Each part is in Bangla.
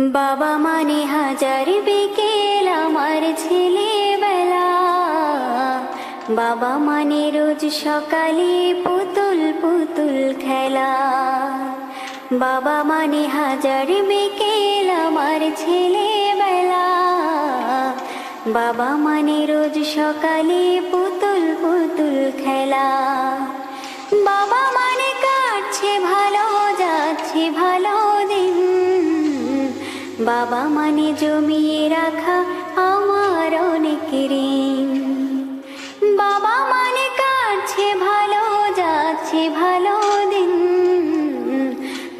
বাবা মানে হাজার বিকেল আমার ছেলেবেলা, বাবা মানে রোজ সকালে পুতুল পুতুল খেলা। বাবা মানে হাজার বিকেল আমার ছেলেবেলা, বাবা মানে রোজ সকালে পুতুল পুতুল খেলা। বাবা মানে কাটছে ভালো যাচ্ছে ভালো দিন, বাবা মানে জমিয়ে রাখা আমার অনেক ঋণ। বাবা মানে কাটছে ভালো যাচ্ছে ভালো দিন,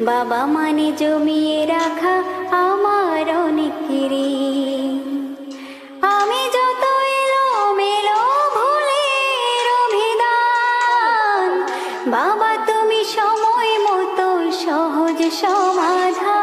বাবা মানে জমিয়ে রাখা আমার অনেক ঋণ। আমি যত এলোমেলো ভুলের অভিধান, বাবা তুমি সময় মতো সহজ সমাধান।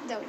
দাও।